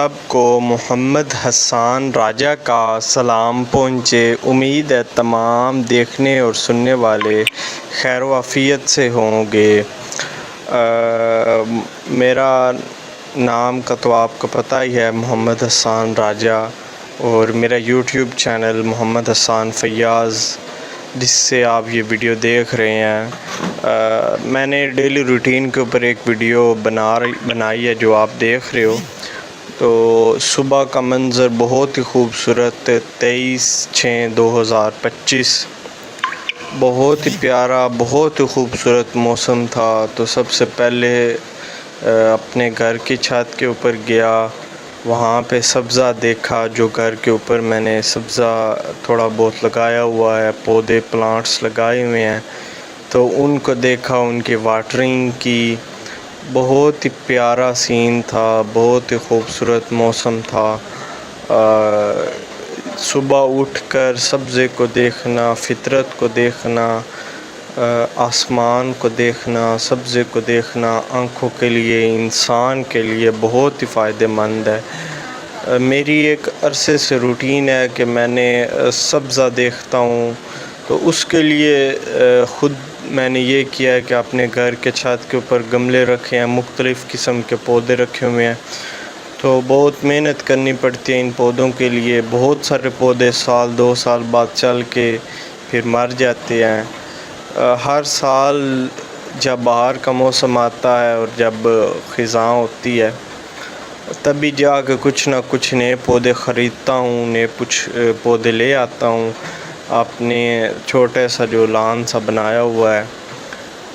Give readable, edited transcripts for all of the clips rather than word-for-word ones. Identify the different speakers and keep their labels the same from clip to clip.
Speaker 1: سب کو محمد حسان راجہ کا سلام پہنچے۔ امید ہے تمام دیکھنے اور سننے والے خیر و عافیت سے ہوں گے۔ میرا نام کا تو آپ کو پتہ ہی ہے، محمد حسان راجہ، اور میرا یوٹیوب چینل محمد حسان فیاض، جس سے آپ یہ ویڈیو دیکھ رہے ہیں۔ میں نے ڈیلی روٹین کے اوپر ایک ویڈیو بنائی ہے جو آپ دیکھ رہے ہو۔ تو صبح کا منظر بہت ہی خوبصورت، 23/6/2025 بہت ہی پیارا، بہت ہی خوبصورت موسم تھا۔ تو سب سے پہلے اپنے گھر کی چھت کے اوپر گیا، وہاں پہ سبزہ دیکھا، جو گھر کے اوپر میں نے سبزہ تھوڑا بہت لگایا ہوا ہے، پودے پلانٹس لگائے ہوئے ہیں، تو ان کو دیکھا، ان کی واٹرنگ کی۔ بہت ہی پیارا سین تھا، بہت ہی خوبصورت موسم تھا۔ صبح اٹھ کر سبزے کو دیکھنا، فطرت کو دیکھنا، آسمان کو دیکھنا، سبزے کو دیکھنا آنکھوں کے لیے، انسان کے لیے بہت ہی فائدہ مند ہے۔ میری ایک عرصے سے روٹین ہے کہ میں نے سبزہ دیکھتا ہوں، تو اس کے لیے خود میں نے یہ کیا ہے کہ اپنے گھر کے چھت کے اوپر گملے رکھے ہیں، مختلف قسم کے پودے رکھے ہوئے ہیں۔ تو بہت محنت کرنی پڑتی ہے ان پودوں کے لیے۔ بہت سارے پودے 1-2 سال بعد چل کے پھر مر جاتے ہیں۔ ہر سال جب بہار کا موسم آتا ہے اور جب خزاں ہوتی ہے، تبھی جا کے کچھ نہ کچھ نئے پودے خریدتا ہوں، نئے کچھ پودے لے آتا ہوں، اپنے چھوٹے سا جو لان سا بنایا ہوا ہے۔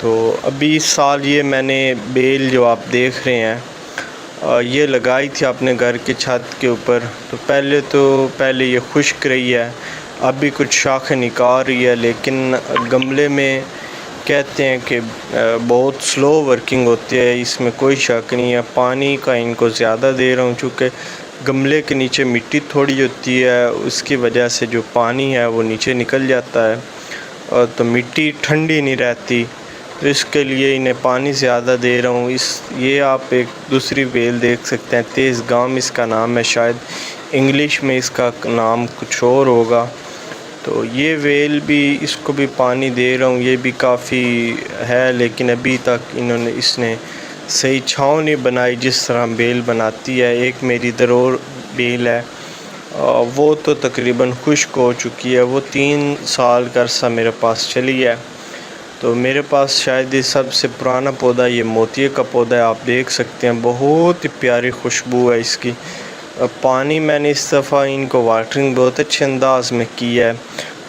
Speaker 1: تو ابھی اس سال یہ میں نے بیل جو آپ دیکھ رہے ہیں، یہ لگائی تھی اپنے گھر کی چھت کے اوپر۔ تو پہلے یہ خشک رہی ہے، اب بھی کچھ شاخیں نکال رہی ہے، لیکن گملے میں کہتے ہیں کہ بہت سلو ورکنگ ہوتی ہے، اس میں کوئی شک نہیں ہے۔ پانی کا ان کو زیادہ دے رہا ہوں، چونکہ گملے کے نیچے مٹی تھوڑی ہوتی ہے، اس کی وجہ سے جو پانی ہے وہ نیچے نکل جاتا ہے، تو مٹی ٹھنڈی نہیں رہتی، تو اس کے لیے انہیں پانی زیادہ دے رہا ہوں۔ یہ آپ ایک دوسری بیل دیکھ سکتے ہیں، تیز گام اس کا نام ہے، شاید انگلش میں اس کا نام کچھ اور ہوگا۔ تو یہ ویل بھی، اس کو بھی پانی دے رہا ہوں، یہ بھی کافی ہے، لیکن ابھی تک اس نے صحیح چھاؤں نہیں بنائی جس طرح بیل بناتی ہے۔ ایک میری ادھر اور بیل ہے، وہ تو تقریباً خشک ہو چکی ہے، وہ 3 سال کا عرصہ میرے پاس چلی ہے۔ تو میرے پاس شاید یہ سب سے پرانا پودا یہ موتیے کا پودا ہے، آپ دیکھ سکتے ہیں، بہت ہی پیاری خوشبو ہے اس کی۔ پانی میں نے اس دفعہ ان کو واٹرنگ بہت اچھے انداز میں کی ہے،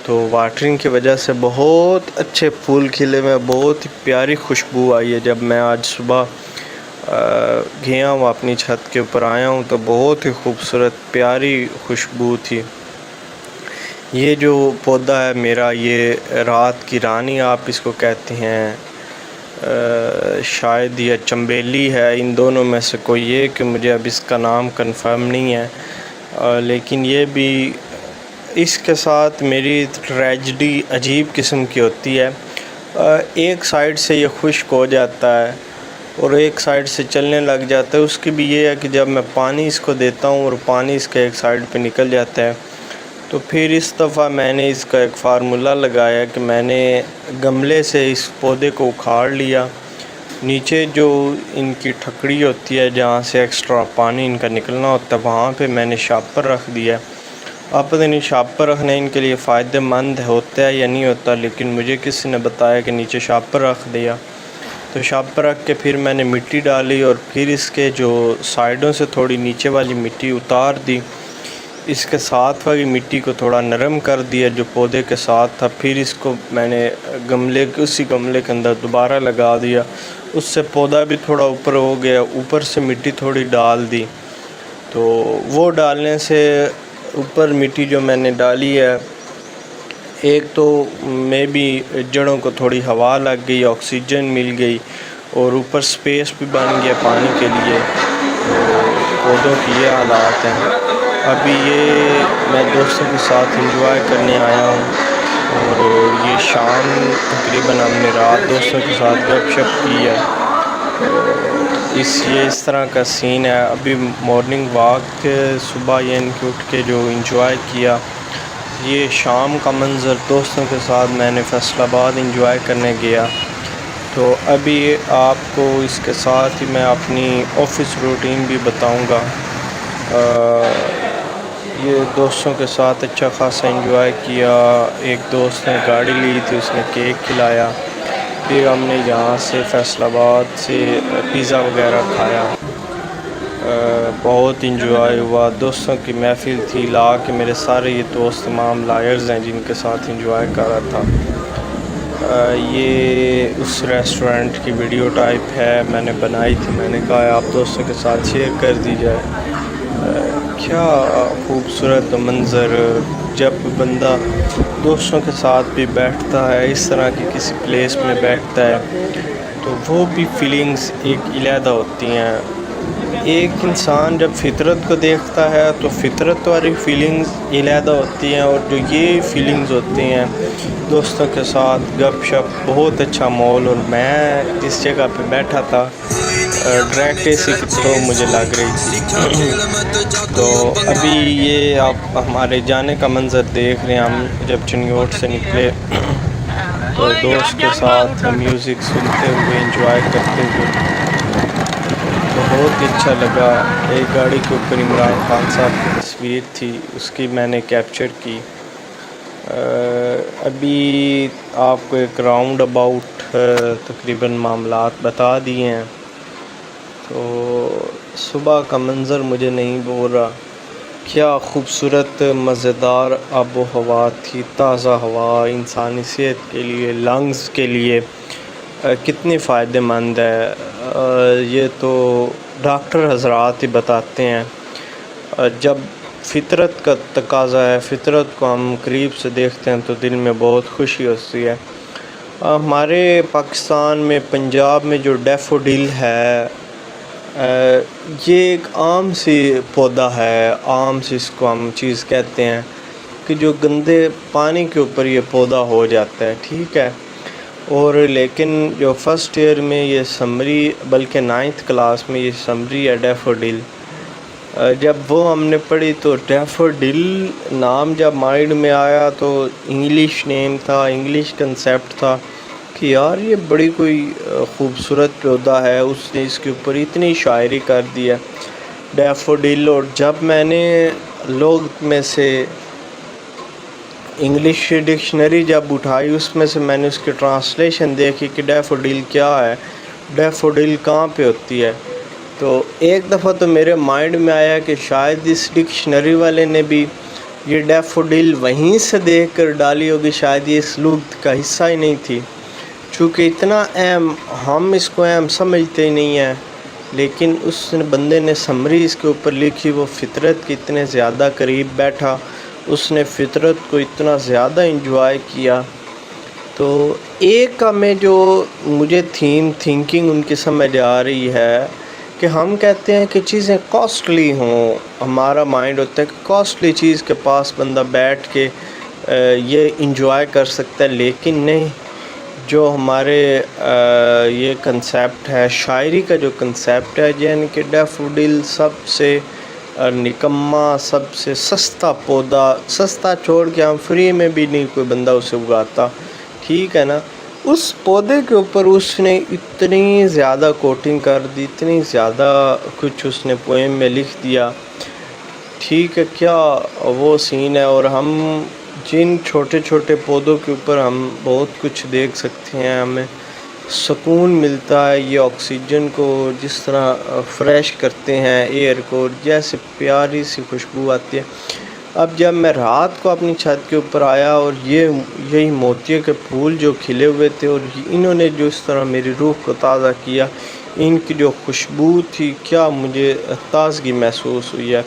Speaker 1: تو واٹرنگ کی وجہ سے بہت اچھے پھول کھلے ہوئے، بہت ہی پیاری خوشبو آئی ہے۔ جب میں آج صبح گیا ہوں اپنی چھت کے اوپر آیا ہوں، تو بہت ہی خوبصورت پیاری خوشبو تھی۔ یہ جو پودا ہے میرا، یہ رات کی رانی آپ اس کو کہتے ہیں، شاید یہ چنبیلی ہے، ان دونوں میں سے کوئی یہ، کہ مجھے اب اس کا نام کنفرم نہیں ہے، لیکن یہ بھی، اس کے ساتھ میری ٹریجڈی عجیب قسم کی ہوتی ہے۔ ایک سائیڈ سے یہ خشک ہو جاتا ہے اور ایک سائیڈ سے چلنے لگ جاتا ہے۔ اس کی بھی یہ ہے کہ جب میں پانی اس کو دیتا ہوں اور پانی اس کے ایک سائیڈ پہ نکل جاتا ہے، تو پھر اس دفعہ میں نے اس کا ایک فارمولا لگایا کہ میں نے گملے سے اس پودے کو اکھاڑ لیا، نیچے جو ان کی ٹھکڑی ہوتی ہے جہاں سے ایکسٹرا پانی ان کا نکلنا ہوتا ہے، وہاں پہ میں نے شاپر رکھ دیا۔ اب پتہ نہیں شاپر رکھنا ان کے لیے فائدہ مند ہوتا ہے یا نہیں ہوتا، لیکن مجھے کسی نے بتایا کہ نیچے شاپر رکھ دیا، تو شاپر رکھ کے پھر میں نے مٹی ڈالی، اور پھر اس کے جو سائیڈوں سے تھوڑی نیچے والی مٹی اتار دی، اس کے ساتھ والی مٹی کو تھوڑا نرم کر دیا جو پودے کے ساتھ تھا، پھر اس کو میں نے اسی گملے کے اندر دوبارہ لگا دیا، اس سے پودا بھی تھوڑا اوپر ہو گیا، اوپر سے مٹی تھوڑی ڈال دی۔ تو وہ ڈالنے سے اوپر مٹی جو میں نے ڈالی ہے، ایک تو میں بھی جڑوں کو تھوڑی ہوا لگ گئی، آکسیجن مل گئی، اور اوپر سپیس بھی بن گیا پانی کے لیے۔ پودوں کی یہ حالات ہیں۔ ابھی یہ میں دوستوں کے ساتھ انجوائے کرنے آیا ہوں، اور یہ شام تقریباً ہم نے رات دوستوں کے ساتھ گپ شپ کی ہے۔ اس طرح کا سین ہے. ابھی مارننگ واک صبح یعنی کہ اٹھ کے جو انجوائے کیا، یہ شام کا منظر دوستوں کے ساتھ میں نے فیصل آباد انجوائے کرنے گیا. تو ابھی آپ کو اس کے ساتھ ہی میں اپنی آفس روٹین بھی بتاؤں گا. یہ دوستوں کے ساتھ اچھا خاصا انجوائے کیا. ایک دوست نے گاڑی لی تھی، اس نے کیک کھلایا. پھر ہم نے یہاں سے فیصل آباد سے پیزا وغیرہ کھایا. بہت انجوائے ہوا. دوستوں کی محفل تھی. لا کے میرے سارے یہ دوست تمام لائرز ہیں جن کے ساتھ انجوائے کر رہا تھا. یہ اس ریسٹورنٹ کی ویڈیو ٹائپ ہے، میں نے بنائی تھی. میں نے کہا آپ دوستوں کے ساتھ شیئر کر دی جائے. کیا خوبصورت منظر جب بندہ دوستوں کے ساتھ بھی بیٹھتا ہے، اس طرح کی کسی پلیس میں بیٹھتا ہے تو وہ بھی فیلنگز ایک علیحدہ ہوتی ہیں. ایک انسان جب فطرت کو دیکھتا ہے تو فطرت والی فیلنگز علیحدہ ہوتی ہیں، اور جو یہ فیلنگز ہوتی ہیں دوستوں کے ساتھ گپ شپ، بہت اچھا ماحول. اور میں اس جگہ پہ بیٹھا تھا، ڈائریکٹ اسی کی تو مجھے لگ رہی تھی. تو ابھی یہ آپ ہمارے جانے کا منظر دیکھ رہے ہیں. ہم جب چنگوٹ سے نکلے تو دوست کے ساتھ میوزک سنتے ہوئے انجوائے کرتے ہوئے بہت اچھا لگا. ایک گاڑی کے اوپر عمران خان صاحب کی تصویر تھی، اس کی میں نے کیپچر کی. ابھی آپ کو ایک راؤنڈ اباؤٹ تقریباً معاملات بتا دیے ہیں. تو صبح کا منظر مجھے نہیں بول رہا. کیا خوبصورت مزیدار آب و ہوا تھی، تازہ ہوا انسانی صحت کے لیے، لنگز کے لیے کتنی فائدہ مند ہے. یہ تو ڈاکٹر حضرات ہی بتاتے ہیں. جب فطرت کا تقاضا ہے، فطرت کو ہم قریب سے دیکھتے ہیں تو دل میں بہت خوشی ہوتی ہے. ہمارے پاکستان میں پنجاب میں جو ڈیفوڈل ہے، یہ ایک عام سی پودا ہے، عام سی اس کو ہم چیز کہتے ہیں کہ جو گندے پانی کے اوپر یہ پودا ہو جاتا ہے. ٹھیک ہے. اور لیکن جو فرسٹ ایئر میں یہ سمری، بلکہ 9th کلاس میں یہ سمری ہے ڈیفوڈل، جب وہ ہم نے پڑھی تو ڈیفوڈل نام جب مائنڈ میں آیا تو انگلش نیم تھا، انگلش کنسیپٹ تھا کہ یار یہ بڑی کوئی خوبصورت پودا ہے. اس نے اس کے اوپر اتنی شاعری کر دی ہے ڈیفوڈل. اور جب میں نے لوگ میں سے انگلش ڈکشنری جب اٹھائی، اس میں سے میں نے اس کی ٹرانسلیشن دیکھی کہ ڈیفوڈل کیا ہے، ڈیفوڈل کہاں پہ ہوتی ہے. تو ایک دفعہ تو میرے مائنڈ میں آیا کہ شاید اس ڈکشنری والے نے بھی یہ ڈیفوڈل وہیں سے دیکھ کر ڈالی ہوگی، شاید یہ اس لغت کا حصہ ہی نہیں تھی. چونکہ اتنا اہم، ہم اس کو اہم سمجھتے ہی نہیں ہیں، لیکن اس بندے نے سمری اس کے اوپر لکھی. وہ فطرت کے اتنے زیادہ قریب بیٹھا، اس نے فطرت کو اتنا زیادہ انجوائے کیا. تو ایک کا میں جو مجھے تھنکنگ ان کی سمجھ آ رہی ہے کہ ہم کہتے ہیں کہ چیزیں کاسٹلی ہوں. ہمارا مائنڈ ہوتا ہے کہ کاسٹلی چیز کے پاس بندہ بیٹھ کے یہ انجوائے کر سکتا ہے، لیکن نہیں. جو ہمارے یہ کنسیپٹ ہے، شاعری کا جو کنسیپٹ ہے، یعنی کہ ڈیفوڈل سب سے نکما، سب سے سستا پودا، سستا چھوڑ کے ہم فری میں بھی نہیں کوئی بندہ اسے اگاتا. ٹھیک ہے نا. اس پودے کے اوپر اس نے اتنی زیادہ کوٹنگ کر دی، اتنی زیادہ کچھ اس نے پوئم میں لکھ دیا. ٹھیک ہے. کیا وہ سین ہے. اور ہم جن چھوٹے چھوٹے پودوں کے اوپر ہم بہت کچھ دیکھ سکتے ہیں، ہمیں سکون ملتا ہے. یہ آکسیجن کو جس طرح فریش کرتے ہیں، ایئر کو، جیسے پیاری سی خوشبو آتی ہے. اب جب میں رات کو اپنی چھت کے اوپر آیا اور یہی موتیے کے پھول جو کھلے ہوئے تھے اور انہوں نے جو اس طرح میری روح کو تازہ کیا، ان کی جو خوشبو تھی، کیا مجھے تازگی محسوس ہوئی ہے.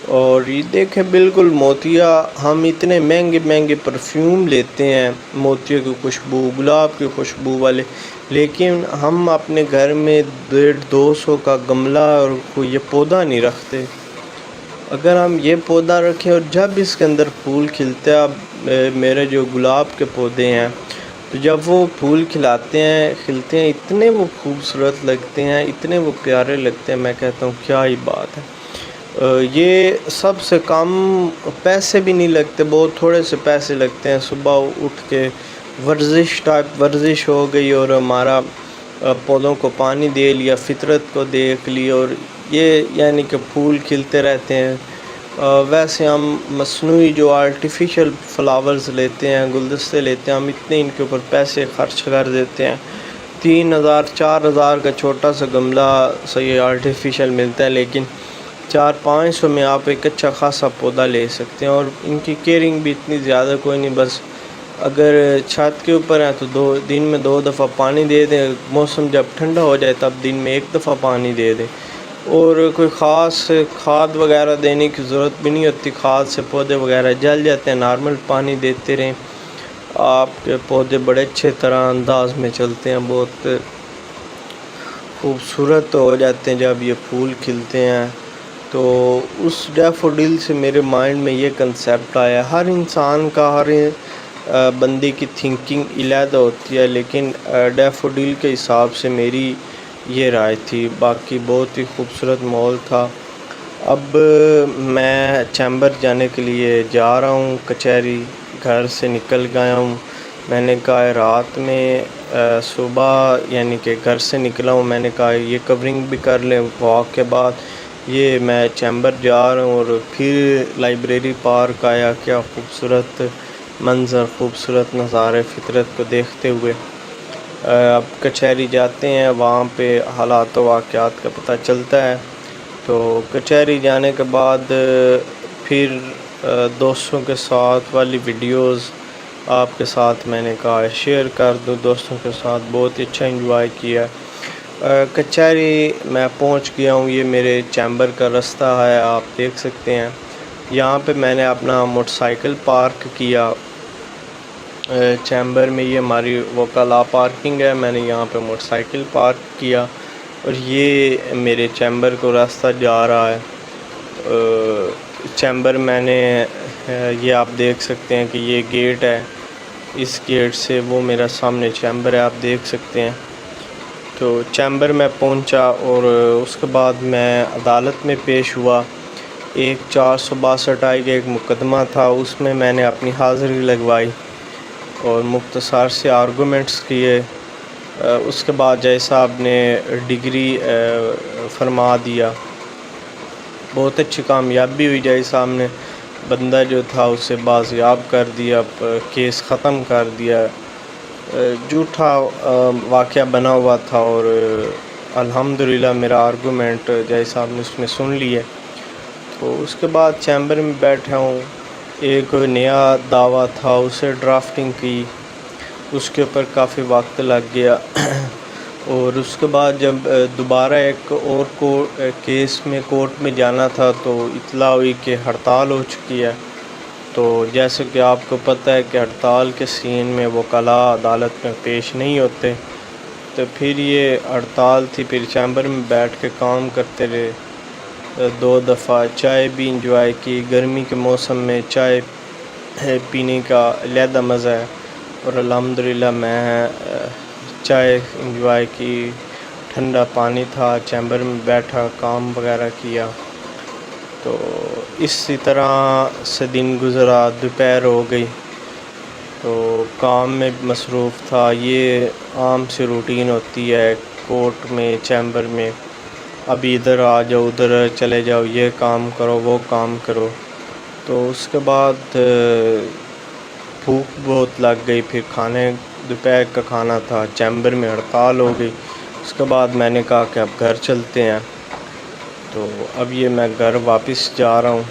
Speaker 1: اور یہ دیکھیں بالکل موتیا، ہم اتنے مہنگے مہنگے پرفیوم لیتے ہیں موتیے کی خوشبو، گلاب کی خوشبو والے، لیکن ہم اپنے گھر میں 150-200 کا گملہ اور کوئی یہ پودا نہیں رکھتے. اگر ہم یہ پودا رکھیں اور جب اس کے اندر پھول کھلتا ہے، اب میرے جو گلاب کے پودے ہیں تو جب وہ پھول کھلتے ہیں، اتنے وہ خوبصورت لگتے ہیں، اتنے وہ پیارے لگتے ہیں، میں کہتا ہوں کیا ہی بات ہے۔ یہ سب سے کم پیسے بھی نہیں لگتے، بہت تھوڑے سے پیسے لگتے ہیں۔ صبح اٹھ کے ورزش ہو گئی، اور ہمارا پودوں کو پانی دے لیا، فطرت کو دیکھ لی، اور یہ یعنی کہ پھول کھلتے رہتے ہیں۔ ویسے ہم مصنوعی جو آرٹیفیشل فلاورز لیتے ہیں، گلدستے لیتے ہیں، ہم اتنے ان کے اوپر پیسے خرچ کر دیتے ہیں۔ 3000 4000 کا چھوٹا سا گملہ یہ آرٹیفیشل ملتا ہے، لیکن 400-500 میں آپ ایک اچھا خاصا پودا لے سکتے ہیں، اور ان کی کیئرنگ بھی اتنی زیادہ کوئی نہیں، بس اگر چھت کے اوپر ہیں تو دن میں 2 دفعہ پانی دے دیں، موسم جب ٹھنڈا ہو جائے تب دن میں 1 دفعہ پانی دے دیں، اور کوئی خاص کھاد وغیرہ دینے کی ضرورت بھی نہیں ہوتی۔ کھاد سے پودے وغیرہ جل جاتے ہیں، نارمل پانی دیتے رہیں، آپ کے پودے بڑے اچھے طرح انداز میں چلتے ہیں، بہت خوبصورت ہو جاتے ہیں جب یہ پھول کھلتے ہیں۔ تو اس ڈیفوڈل سے میرے مائنڈ میں یہ کنسیپٹ آیا، ہر انسان کا، ہر بندے کی تھنکنگ علیحدہ ہوتی ہے، لیکن ڈیفوڈل کے حساب سے میری یہ رائے تھی۔ باقی بہت ہی خوبصورت ماحول تھا۔ اب میں چیمبر جانے کے لیے جا رہا ہوں، کچہری گھر سے نکل گیا ہوں۔ میں نے کہا رات میں صبح یعنی کہ گھر سے نکلا ہوں، میں نے کہا یہ کورنگ بھی کر لیں، واک کے بعد یہ میں چیمبر جا رہا ہوں، اور پھر لائبریری پارک آیا، کیا خوبصورت منظر، خوبصورت نظارے فطرت کو دیکھتے ہوئے۔ اب کچہری جاتے ہیں، وہاں پہ حالات و واقعات کا پتہ چلتا ہے۔ تو کچہری جانے کے بعد پھر دوستوں کے ساتھ والی ویڈیوز آپ کے ساتھ میں نے کہا شیئر کر دوں، دوستوں کے ساتھ بہت ہی اچھا انجوائے کیا۔ کچہری میں پہنچ گیا ہوں، یہ میرے چیمبر کا رستہ ہے، آپ دیکھ سکتے ہیں۔ یہاں پہ میں نے اپنا موٹر سائیکل پارک کیا چیمبر میں، یہ ہماری وکلا پارکنگ ہے، میں نے یہاں پہ موٹر سائیکل پارک کیا، اور یہ میرے چیمبر کو راستہ جا رہا ہے۔ چیمبر میں نے یہ آپ دیکھ سکتے ہیں کہ یہ گیٹ ہے، اس گیٹ سے وہ میرا سامنے چیمبر ہے، آپ دیکھ سکتے ہیں۔ تو چیمبر میں پہنچا، اور اس کے بعد میں عدالت میں پیش ہوا۔ ایک 462 کا ایک مقدمہ تھا، اس میں نے اپنی حاضری لگوائی اور مختصر سے آرگومنٹس کیے۔ اس کے بعد جج صاحب نے ڈگری فرما دیا، بہت اچھی کامیابی ہوئی، جج صاحب نے بندہ جو تھا اسے بازیاب کر دیا، کیس ختم کر دیا۔ جھوٹا واقعہ بنا ہوا تھا، اور الحمدللہ میرا آرگومنٹ جج صاحب نے اس میں سن لیے۔ تو اس کے بعد چیمبر میں بیٹھا ہوں، ایک نیا دعویٰ تھا، اسے ڈرافٹنگ کی، اس کے اوپر کافی وقت لگ گیا۔ اور اس کے بعد جب دوبارہ ایک اور کیس میں کورٹ میں جانا تھا تو اطلاع ہوئی کہ ہڑتال ہو چکی ہے۔ تو جیسے کہ آپ کو پتہ ہے کہ ہڑتال کے سین میں وکلاء عدالت میں پیش نہیں ہوتے، تو پھر یہ ہڑتال تھی، پھر چیمبر میں بیٹھ کے کام کرتے رہے۔ 2 دفعہ چائے بھی انجوائے کی، گرمی کے موسم میں چائے پینے کا علیحدہ مزہ ہے، اور الحمدللہ میں چائے انجوائے کی، ٹھنڈا پانی تھا، چیمبر میں بیٹھا، کام وغیرہ کیا۔ تو اسی طرح سے دن گزرا، دوپہر ہو گئی، تو کام میں مصروف تھا۔ یہ عام سی روٹین ہوتی ہے کورٹ میں، چیمبر میں، ابھی ادھر آ جاؤ، ادھر چلے جاؤ، یہ کام کرو، وہ کام کرو۔ تو اس کے بعد بھوک بہت لگ گئی، پھر دوپہر کا کھانا تھا، چیمبر میں ہڑتال ہو گئی۔ اس کے بعد میں نے کہا کہ اب گھر چلتے ہیں، تو اب یہ میں گھر واپس جا رہا ہوں۔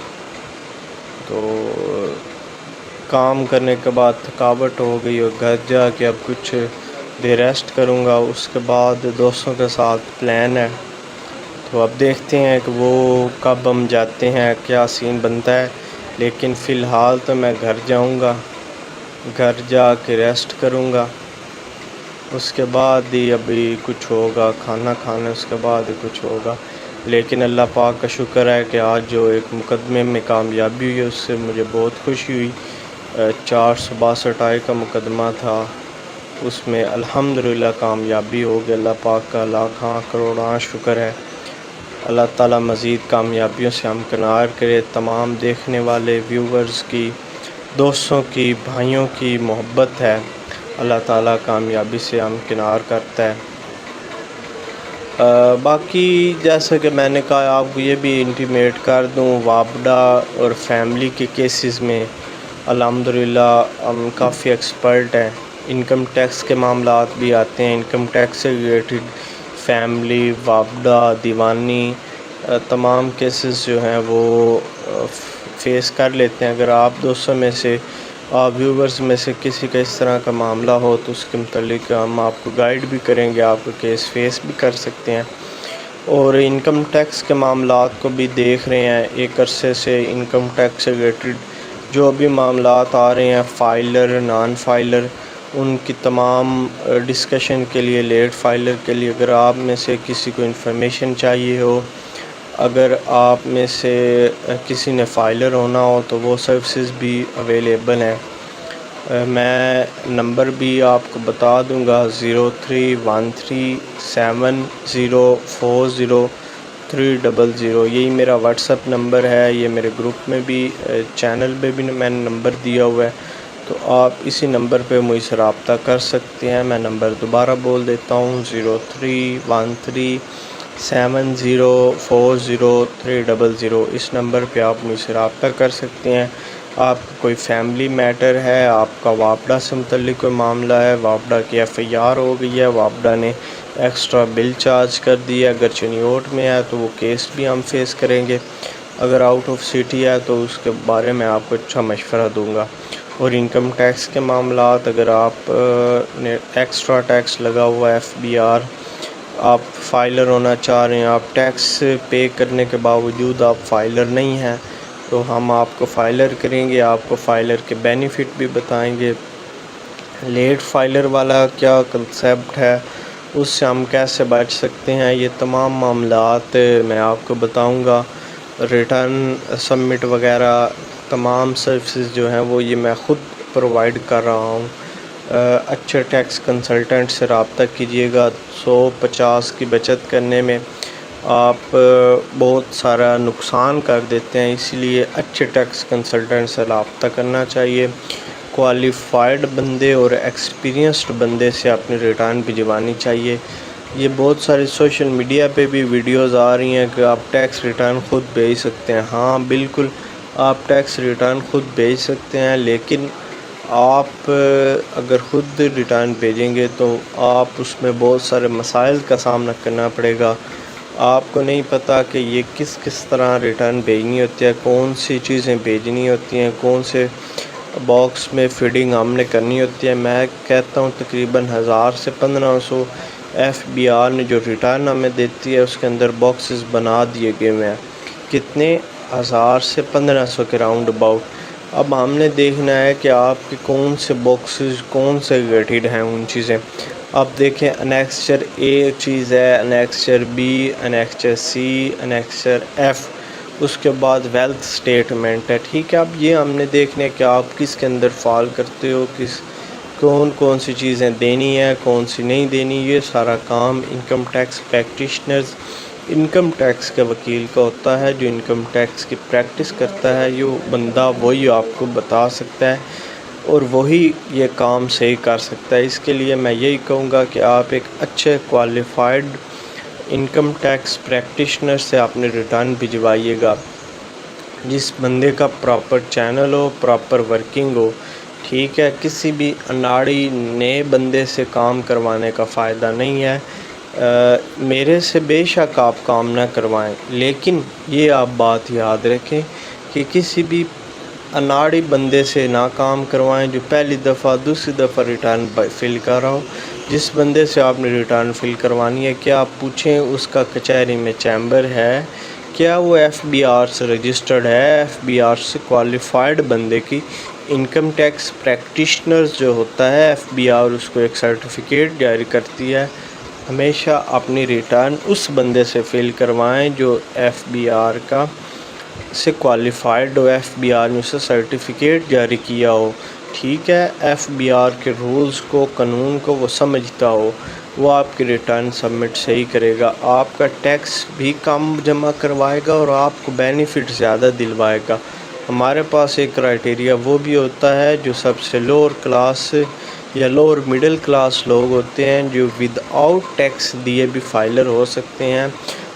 Speaker 1: تو کام کرنے کے بعد تھکاوٹ ہو گئی، اور گھر جا کے اب کچھ دیر ریسٹ کروں گا۔ اس کے بعد دوستوں کے ساتھ پلان ہے، تو اب دیکھتے ہیں کہ وہ کب ہم جاتے ہیں، کیا سین بنتا ہے، لیکن فی الحال تو میں گھر جاؤں گا، گھر جا کے ریسٹ کروں گا۔ اس کے بعد ہی ابھی کچھ ہوگا، کھانا کھانا، اس کے بعد ہی کچھ ہوگا۔ لیکن اللہ پاک کا شکر ہے کہ آج جو ایک مقدمے میں کامیابی ہوئی، اس سے مجھے بہت خوشی ہوئی۔ 462 کا مقدمہ تھا، اس میں الحمدللہ کامیابی ہو گئی۔ اللہ پاک کا لاکھاں کروڑاں شکر ہے۔ اللہ تعالیٰ مزید کامیابیوں سے ہمکنار کرے۔ تمام دیکھنے والے ویورز کی، دوستوں کی، بھائیوں کی محبت ہے، اللہ تعالیٰ کامیابی سے ہمکنار کرتا ہے۔ باقی جیسا کہ میں نے کہا، آپ کو یہ بھی انٹیمیٹ کر دوں، وابڈا اور فیملی کے کیسز میں الحمدللہ ہم کافی ایکسپرٹ ہیں۔ انکم ٹیکس کے معاملات بھی آتے ہیں، انکم ٹیکس سے ریلیٹڈ فیملی، وابڈا، دیوانی، تمام کیسز جو ہیں وہ فیس کر لیتے ہیں۔ اگر آپ دوستوں میں سے، ویورز میں سے کسی کا اس طرح کا معاملہ ہو تو اس کے متعلق ہم آپ کو گائیڈ بھی کریں گے، آپ کو کیس فیس بھی کر سکتے ہیں۔ اور انکم ٹیکس کے معاملات کو بھی دیکھ رہے ہیں ایک عرصے سے۔ انکم ٹیکس سے ریلیٹڈ جو بھی معاملات آ رہے ہیں، فائلر، نان فائلر، ان کی تمام ڈسکشن کے لیے، لیٹ فائلر کے لیے اگر آپ میں سے کسی کو انفارمیشن چاہیے ہو، اگر آپ میں سے کسی نے فائلر ہونا ہو تو وہ سروسز بھی اویلیبل ہیں۔ میں نمبر بھی آپ کو بتا دوں گا، 031370403000، یہی میرا واٹس ایپ نمبر ہے۔ یہ میرے گروپ میں بھی، چینل پہ بھی میں نے نمبر دیا ہوا ہے، تو آپ اسی نمبر پہ مجھ سے رابطہ کر سکتے ہیں۔ میں نمبر دوبارہ بول دیتا ہوں، 031370403000، اس نمبر پہ آپ مجھ سے رابطہ کر سکتے ہیں۔ آپ کا کوئی فیملی میٹر ہے، آپ کا وابڈا سے متعلق کوئی معاملہ ہے، وابڈا کی FIR ہو گئی ہے، وابڈا نے ایکسٹرا بل چارج کر دی ہے، اگر چنیوٹ میں ہے تو وہ کیس بھی ہم فیس کریں گے، اگر آؤٹ آف سٹی ہے تو اس کے بارے میں آپ کو اچھا مشورہ دوں گا۔ اور انکم ٹیکس کے معاملات، اگر آپ نے ایکسٹرا ٹیکس لگا ہوا ہے، FBR، آپ فائلر ہونا چاہ رہے ہیں، آپ ٹیکس پے کرنے کے باوجود آپ فائلر نہیں ہیں، تو ہم آپ کو فائلر کریں گے، آپ کو فائلر کے بینیفٹ بھی بتائیں گے۔ لیٹ فائلر والا کیا کنسیپٹ ہے، اس سے ہم کیسے بچ سکتے ہیں، یہ تمام معاملات میں آپ کو بتاؤں گا۔ ریٹرن سبمٹ وغیرہ تمام سروسز جو ہیں وہ یہ میں خود پرووائڈ کر رہا ہوں۔ اچھے ٹیکس کنسلٹنٹ سے رابطہ کیجیے گا، 150 کی بچت کرنے میں آپ بہت سارا نقصان کر دیتے ہیں، اسی لیے اچھے ٹیکس کنسلٹنٹ سے رابطہ کرنا چاہیے۔ کوالیفائڈ بندے اور ایکسپیرینسڈ بندے سے اپنی ریٹرن بھجوانی چاہیے۔ یہ بہت سارے سوشل میڈیا پہ بھی ویڈیوز آ رہی ہیں کہ آپ ٹیکس ریٹرن خود بھیج سکتے ہیں۔ ہاں بالکل، آپ ٹیکس ریٹرن خود بھیج سکتے ہیں، لیکن آپ اگر خود ریٹرن بھیجیں گے تو آپ اس میں بہت سارے مسائل کا سامنا کرنا پڑے گا۔ آپ کو نہیں پتہ کہ یہ کس طرح ریٹرن بھیجنی ہوتی ہے، کون سی چیزیں بھیجنی ہوتی ہیں، کون سے باکس میں فیڈنگ ہم نے کرنی ہوتی ہے۔ میں کہتا ہوں تقریباً 1000 سے 1500 FBR نے جو ریٹرن ہمیں دیتی ہے اس کے اندر باکسز بنا دیے گئے ہوئے ہیں، کتنے 1000 سے 1500 کے راؤنڈ اباؤٹ۔ اب ہم نے دیکھنا ہے کہ آپ کے کون سے باکسز کون سے ریلیٹڈ ہیں ان چیزیں۔ اب دیکھیں، انیکسچر A ایک چیز ہے، انیکسچر B، انیکسچر C، انیکسچر F، اس کے بعد ویلتھ سٹیٹمنٹ ہے، ٹھیک ہے۔ اب یہ ہم نے دیکھنا ہے کہ آپ کس کے اندر فال کرتے ہو، کون سی چیزیں دینی ہے، کون سی نہیں دینی، یہ سارا کام income tax practitioners, income tax کے وکیل کا ہوتا ہے، جو انکم ٹیکس کی پریکٹس کرتا ہے۔ یہ بندہ وہی آپ کو بتا سکتا ہے اور وہی یہ کام صحیح کر سکتا ہے۔ اس کے لیے میں یہی کہوں گا کہ آپ ایک اچھے کوالیفائڈ انکم ٹیکس پریکٹیشنر سے اپنے ریٹرن بھجوائیے گا، جس بندے کا proper channel who, proper working who, ٹھیک ہے۔ کسی بھی اناڑی نئے بندے سے کام کروانے کا فائدہ نہیں ہے۔ میرے سے بے شک آپ کام نہ کروائیں، لیکن یہ آپ بات یاد رکھیں کہ کسی بھی اناڑی بندے سے نہ کام کروائیں جو پہلی دفعہ دوسری دفعہ ریٹرن فل کر رہا ہو۔ جس بندے سے آپ نے ریٹرن فل کروانی ہے، کیا آپ پوچھیں اس کا کچہری میں چیمبر ہے، کیا وہ FBR سے رجسٹرڈ ہے، FBR سے کوالیفائڈ بندے کی انکم ٹیکس پریکٹیشنرز جو ہوتا ہے، FBR اس کو ایک سرٹیفکیٹ جاری کرتی ہے۔ ہمیشہ اپنی ریٹرن اس بندے سے فل کروائیں جو FBR کا سے کوالیفائڈ ہو، FBR نے اسے سرٹیفکیٹ جاری کیا ہو، ٹھیک ہے FBR کے رولز کو قانون کو وہ سمجھتا ہو وہ آپ کی ریٹرن سبمٹ صحیح کرے گا، آپ کا ٹیکس بھی کم جمع کروائے گا اور آپ کو بینیفٹ زیادہ دلوائے گا۔ ہمارے پاس ایک کرائٹیریا وہ بھی ہوتا ہے جو سب سے لوور کلاس یا لوور مڈل کلاس لوگ ہوتے ہیں جو ود آؤٹ ٹیکس دیے بھی فائلر ہو سکتے ہیں،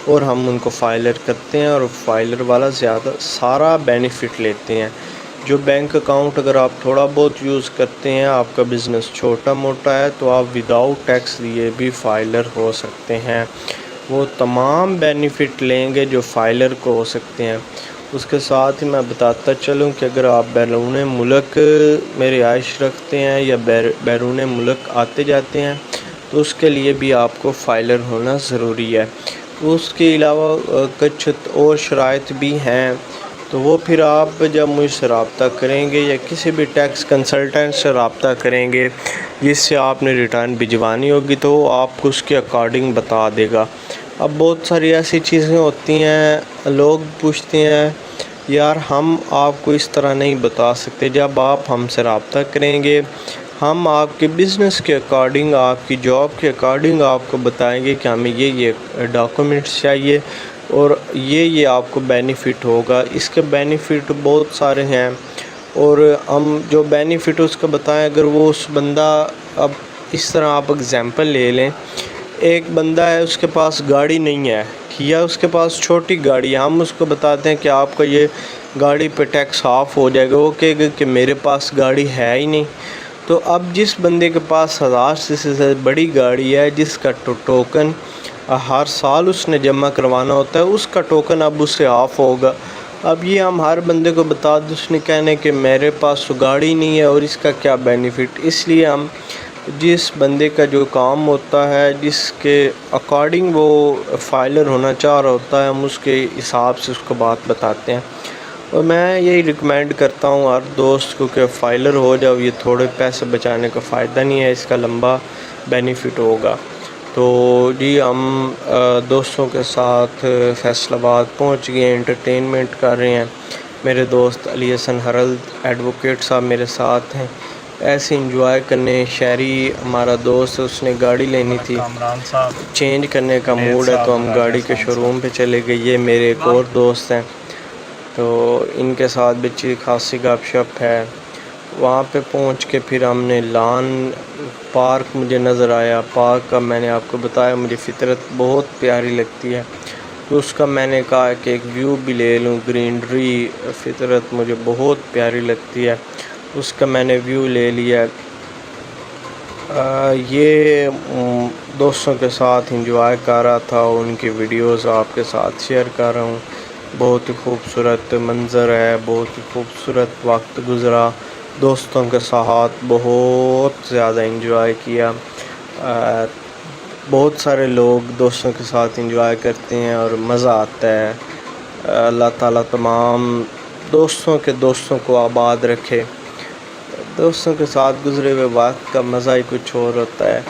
Speaker 1: اور ہم ان کو فائلر کرتے ہیں اور فائلر والا زیادہ سارا بینیفٹ لیتے ہیں۔ جو بینک اکاؤنٹ اگر آپ تھوڑا بہت یوز کرتے ہیں، آپ کا بزنس چھوٹا موٹا ہے، تو آپ ود آؤٹ ٹیکس دیے بھی فائلر ہو سکتے ہیں، وہ تمام بینیفٹ لیں گے جو فائلر کو ہو سکتے ہیں۔ اس کے ساتھ ہی میں بتاتا چلوں کہ اگر آپ بیرون ملک میں رہائش رکھتے ہیں یا بیرون ملک آتے جاتے ہیں تو اس کے لیے بھی آپ کو فائلر ہونا ضروری ہے۔ اس کے علاوہ کچھ اور شرائط بھی ہیں، تو وہ پھر آپ جب مجھ سے رابطہ کریں گے یا کسی بھی ٹیکس کنسلٹنٹ سے رابطہ کریں گے جس سے آپ نے ریٹرن بھجوانی ہوگی تو وہ آپ کو اس کے اکارڈنگ بتا دے گا۔ اب بہت ساری ایسی چیزیں ہوتی ہیں، لوگ پوچھتے ہیں یار ہم آپ کو اس طرح نہیں بتا سکتے، جب آپ ہم سے رابطہ کریں گے ہم آپ کے بزنس کے اکارڈنگ، آپ کی جاب کے اکارڈنگ آپ کو بتائیں گے کہ ہمیں یہ ڈاکومنٹس چاہیے اور یہ آپ کو بینیفٹ ہوگا۔ اس کے بینیفٹ بہت سارے ہیں اور ہم جو بینیفٹ اس کا بتائیں، اگر وہ اس بندہ، اب اس طرح آپ اگزامپل لے لیں، ایک بندہ ہے اس کے پاس گاڑی نہیں ہے یا اس کے پاس چھوٹی گاڑی ہے، ہم اس کو بتاتے ہیں کہ آپ کا یہ گاڑی پہ ٹیکس آف ہو جائے گا، وہ کہے گا کہ میرے پاس گاڑی ہے ہی نہیں۔ تو اب جس بندے کے پاس 1000 سے بڑی گاڑی ہے جس کا ٹوکن ہر سال اس نے جمع کروانا ہوتا ہے، اس کا ٹوکن اب اس سے آف ہوگا۔ اب یہ ہم ہر بندے کو بتا دیں، اس نے کہنے کہ میرے پاس تو گاڑی نہیں ہے اور اس کا کیا بینیفٹ۔ اس لیے ہم جس بندے کا جو کام ہوتا ہے، جس کے اکارڈنگ وہ فائلر ہونا چاہ رہا ہوتا ہے، ہم اس کے حساب سے اس کو بات بتاتے ہیں۔ اور میں یہی ریکمینڈ کرتا ہوں ہر دوست کو کہ فائلر ہو جاؤ، یہ تھوڑے پیسے بچانے کا فائدہ نہیں ہے، اس کا لمبا بینیفٹ ہوگا۔ تو جی ہم دوستوں کے ساتھ فیصل آباد پہنچ گئے، انٹرٹینمنٹ کر رہے ہیں۔ میرے دوست علی حسن ہرلد ایڈوکیٹ صاحب میرے ساتھ ہیں، ایسے انجوائے کرنے۔ شہری ہمارا دوست، اس نے گاڑی لینی تھی، چینج کرنے کا موڈ ہے تو ہم گاڑی کے شو روم پہ چلے گئے۔ یہ میرے ایک اور دوست ہیں تو ان کے ساتھ بھی اچھی خاصی گپ شپ ہے۔ وہاں پہ پہنچ کے پھر ہم نے لان پارک مجھے نظر آیا، پارک کا میں نے آپ کو بتایا مجھے فطرت بہت پیاری لگتی ہے، تو اس کا میں نے کہا کہ ایک ویو بھی لے لوں، گرینری فطرت مجھے بہت پیاری لگتی ہے، اس کا میں نے ویو لے لیا۔ یہ دوستوں کے ساتھ انجوائے کر رہا تھا، ان کی ویڈیوز آپ کے ساتھ شیئر کر رہا ہوں۔ بہت ہی خوبصورت منظر ہے، بہت ہی خوبصورت وقت گزرا دوستوں کے ساتھ، بہت زیادہ انجوائے کیا۔ بہت سارے لوگ دوستوں کے ساتھ انجوائے کرتے ہیں اور مزہ آتا ہے۔ اللہ تعالیٰ تمام دوستوں کو آباد رکھے۔ دوستوں کے ساتھ گزرے ہوئے وقت کا مزہ ہی کچھ اور ہوتا ہے۔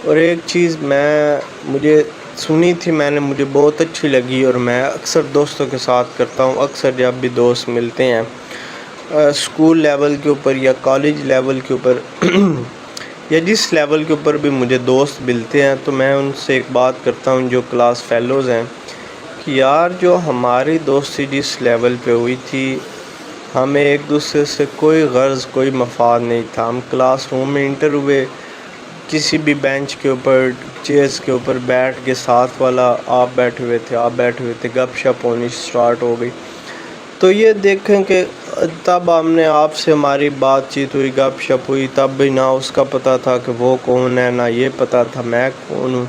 Speaker 1: اور ایک چیز مجھے سنی تھی، مجھے بہت اچھی لگی اور میں اکثر دوستوں کے ساتھ کرتا ہوں، اکثر جب بھی دوست ملتے ہیں اسکول لیول کے اوپر یا کالج لیول کے اوپر یا جس لیول کے اوپر بھی مجھے دوست ملتے ہیں، تو میں ان سے ایک بات کرتا ہوں جو کلاس فیلوز ہیں کہ یار جو ہماری دوستی جس لیول پہ ہوئی تھی، ہمیں ایک دوسرے سے کوئی غرض کوئی مفاد نہیں تھا۔ ہم کلاس روم میں انٹر ہوئے، کسی بھی بینچ کے اوپر چیئرز کے اوپر بیٹھ کے ساتھ والا آپ بیٹھے ہوئے تھے، گپ شپ ہونی سٹارٹ ہو گئی۔ تو یہ دیکھیں کہ تب ہم نے آپ سے ہماری بات چیت ہوئی، گپ شپ ہوئی، تب بھی نہ اس کا پتہ تھا کہ وہ کون ہے، نہ یہ پتہ تھا میں کون ہوں۔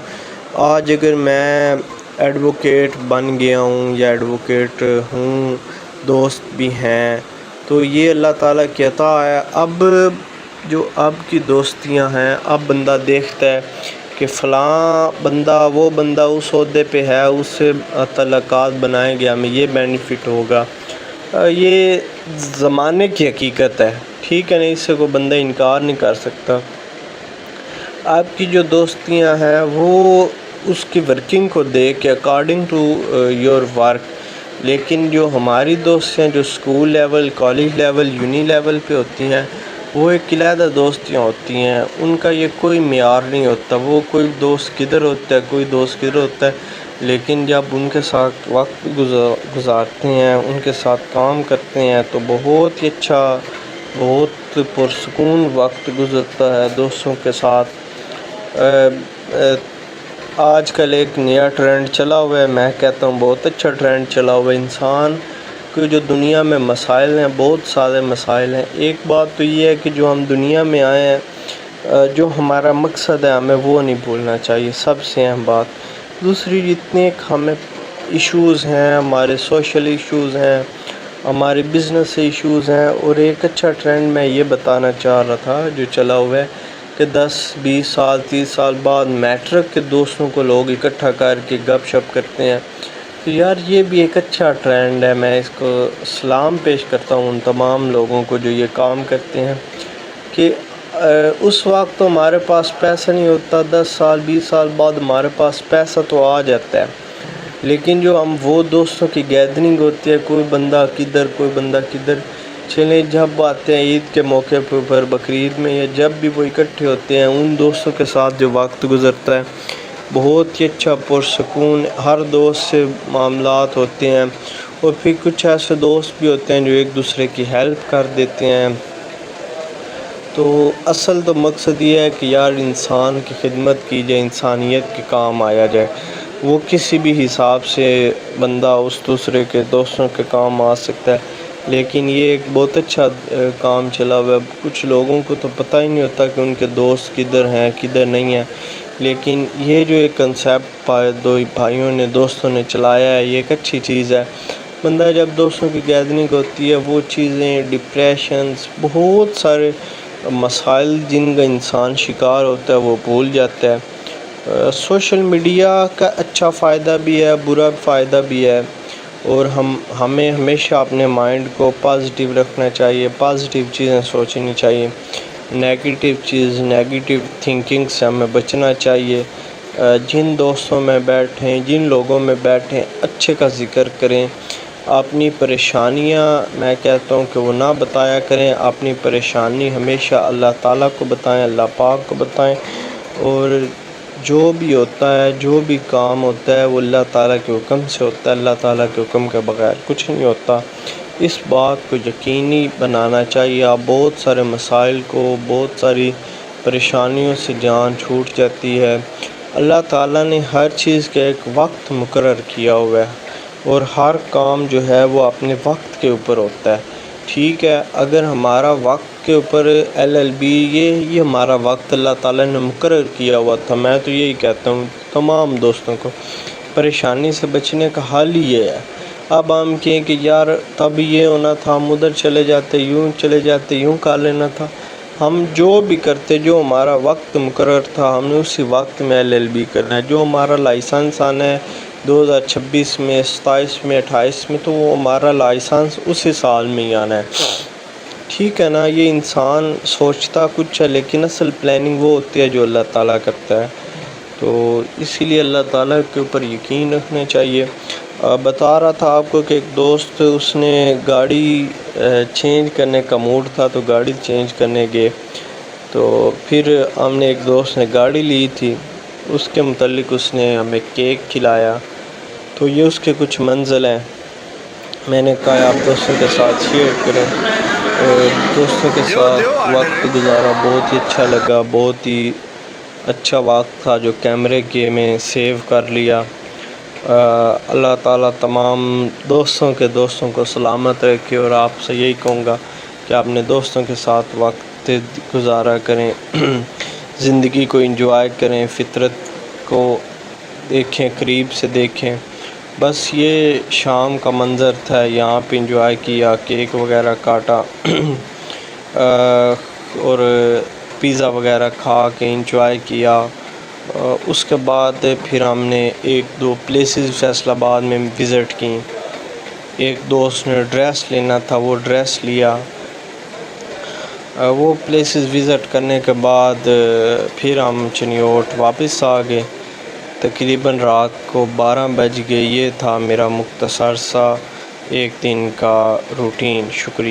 Speaker 1: آج اگر میں ایڈوکیٹ بن گیا ہوں یا ایڈوکیٹ ہوں، دوست بھی ہیں، تو یہ اللہ تعالیٰ کی عطا ہے۔ اب کی دوستیاں ہیں، اب بندہ دیکھتا ہے کہ فلاں بندہ، وہ بندہ اس عہدے پہ ہے، اس سے تعلقات بنائیں گے، ہمیں یہ بینیفٹ ہوگا۔ یہ زمانے کی حقیقت ہے، ٹھیک ہے، نہیں اس سے کوئی بندہ انکار نہیں کر سکتا۔ آپ کی جو دوستیاں ہیں وہ اس کی ورکنگ کو دیکھ کے اکارڈنگ ٹو یور ورک، لیکن جو ہماری دوستیاں جو school level, college level, uni level پہ ہوتی ہیں، وہ ایک علیحدہ دوستیاں ہوتی ہیں، ان کا یہ کوئی معیار نہیں ہوتا، وہ کوئی دوست کدھر ہوتا ہے، کوئی دوست کدھر ہوتا ہے، لیکن جب ان کے ساتھ وقت گزارتے ہیں، ان کے ساتھ کام کرتے ہیں تو بہت ہی اچھا، بہت پرسکون وقت گزرتا ہے دوستوں کے ساتھ۔ آج کل ایک نیا ٹرینڈ چلا ہوا ہے، میں کہتا ہوں بہت اچھا ٹرینڈ چلا ہوا ہے۔ انسان کو جو دنیا میں مسائل ہیں، بہت سارے مسائل ہیں۔ ایک بات تو یہ ہے کہ جو ہم دنیا میں آئے ہیں، جو ہمارا مقصد ہے، ہمیں وہ نہیں بھولنا چاہیے، سب سے اہم بات۔ دوسری، جتنے ہمیں ایشوز ہیں، ہمارے سوشل ایشوز ہیں، ہمارے بزنس ایشوز ہیں، اور ایک اچھا ٹرینڈ میں یہ بتانا چاہ رہا تھا جو چلا ہوا ہے کہ 10-20 سال 30 سال بعد میٹرک کے دوستوں کو لوگ اکٹھا کر کے گپ شپ کرتے ہیں۔ تو یار یہ بھی ایک اچھا ٹرینڈ ہے، میں اس کو سلام پیش کرتا ہوں ان تمام لوگوں کو جو یہ کام کرتے ہیں کہ اس وقت تو ہمارے پاس پیسہ نہیں ہوتا، 10 سال 20 سال بعد ہمارے پاس پیسہ تو آ جاتا ہے، لیکن جو ہم وہ دوستوں کی گیدرنگ ہوتی ہے، کوئی بندہ کدھر کوئی بندہ کدھر، چلیں جب آتے ہیں عید کے موقع پر، بقرعید میں، یا جب بھی وہ اکٹھے ہوتے ہیں، ان دوستوں کے ساتھ جو وقت گزرتا ہے بہت ہی اچھا پرسکون، ہر دوست سے معاملات ہوتے ہیں، اور پھر کچھ ایسے دوست بھی ہوتے ہیں جو ایک دوسرے کی ہیلپ کر دیتے ہیں۔ تو اصل تو مقصد یہ ہے کہ یار انسان کی خدمت کی جائے، انسانیت کے کام آیا جائے، وہ کسی بھی حساب سے بندہ اس دوسرے کے دوستوں کے کام آ سکتا ہے، لیکن یہ ایک بہت اچھا کام چلا ہوا ہے۔ کچھ لوگوں کو تو پتہ ہی نہیں ہوتا کہ ان کے دوست کدھر ہیں کدھر نہیں ہیں، لیکن یہ جو ایک کنسیپٹ دو بھائیوں نے دوستوں نے چلایا ہے، یہ ایک اچھی چیز ہے۔ بندہ جب دوستوں کی گیدرنگ ہوتی ہے، وہ چیزیں، ڈپریشنز، بہت سارے مسائل جن کا انسان شکار ہوتا ہے وہ بھول جاتا ہے۔ سوشل میڈیا کا اچھا فائدہ بھی ہے، برا فائدہ بھی ہے، اور ہمیں ہمیشہ اپنے مائنڈ کو پازیٹیو رکھنا چاہیے، پازیٹیو چیزیں سوچنی چاہیے، نیگیٹیو تھنکنگ سے ہمیں بچنا چاہیے۔ جن دوستوں میں بیٹھیں، جن لوگوں میں بیٹھیں، اچھے کا ذکر کریں، اپنی پریشانیاں میں کہتا ہوں کہ وہ نہ بتایا کریں، اپنی پریشانی ہمیشہ اللہ تعالیٰ کو بتائیں، اللہ پاک کو بتائیں، اور جو بھی ہوتا ہے، جو بھی کام ہوتا ہے وہ اللہ تعالیٰ کے حکم سے ہوتا ہے، اللہ تعالیٰ کے حکم کے بغیر کچھ نہیں ہوتا۔ اس بات کو یقینی بنانا چاہیے۔ آپ بہت سارے مسائل کو، بہت ساری پریشانیوں سے جان چھوٹ جاتی ہے۔ اللہ تعالیٰ نے ہر چیز کا ایک وقت مقرر کیا ہوا ہے، اور ہر کام جو ہے وہ اپنے وقت کے اوپر ہوتا ہے۔ ٹھیک ہے، اگر ہمارا وقت کے اوپر LLB یہ ہمارا وقت اللہ تعالیٰ نے مقرر کیا ہوا تھا، میں تو یہی کہتا ہوں تمام دوستوں کو، پریشانی سے بچنے کا حل ہی یہ ہے۔ اب ہم کہیں کہ یار تب یہ ہونا تھا، ہم ادھر چلے جاتے، یوں چلے جاتے، یوں کر لینا تھا، ہم جو بھی کرتے، جو ہمارا وقت مقرر تھا ہم نے اسی وقت میں LLB کرنا ہے۔ جو ہمارا لائسنس آنا ہے 2026 میں، 27 میں، 28 میں، تو وہ ہمارا لائسنس اسی سال میں ہی آنا ہے۔ ٹھیک ہے نا، یہ انسان سوچتا کچھ ہے لیکن اصل پلاننگ وہ ہوتی ہے جو اللہ تعالیٰ کرتا ہے، تو اسی لیے اللہ تعالیٰ کے اوپر یقین رکھنا چاہیے۔ بتا رہا تھا آپ کو کہ ایک دوست، اس نے گاڑی چینج کرنے کا موڈ تھا تو گاڑی چینج کرنے گئے، تو پھر ہم نے ایک دوست نے گاڑی لی تھی، اس کے متعلق اس نے ہمیں کیک کھلایا، تو یہ اس کے کچھ منزل ہیں۔ میں نے کہا آپ دوستوں کے ساتھ شیئر کریں، اور دوستوں کے ساتھ وقت گزارا، بہت ہی اچھا لگا، بہت ہی اچھا وقت تھا جو کیمرے کے میں سیو کر لیا۔ اللہ تعالیٰ تمام دوستوں کو سلامت رکھے، اور آپ سے یہی کہوں گا کہ اپنے دوستوں کے ساتھ وقت گزارا کریں، زندگی کو انجوائے کریں، فطرت کو دیکھیں، قریب سے دیکھیں۔ بس یہ شام کا منظر تھا، یہاں پہ انجوائے کیا، کیک وغیرہ کاٹا، اور پیزا وغیرہ کھا کے انجوائے کیا۔ اس کے بعد پھر ہم نے 1-2 پلیسز فیصل آباد میں وزٹ کی۔ ایک دوست نے ڈریس لینا تھا، وہ ڈریس لیا۔ وہ پلیسز وزٹ کرنے کے بعد پھر ہم چنیوٹ واپس آ گئے، تقریباً رات کو 12 بج گئے۔ یہ تھا میرا مختصر سا ایک دن کا روٹین۔ شکریہ۔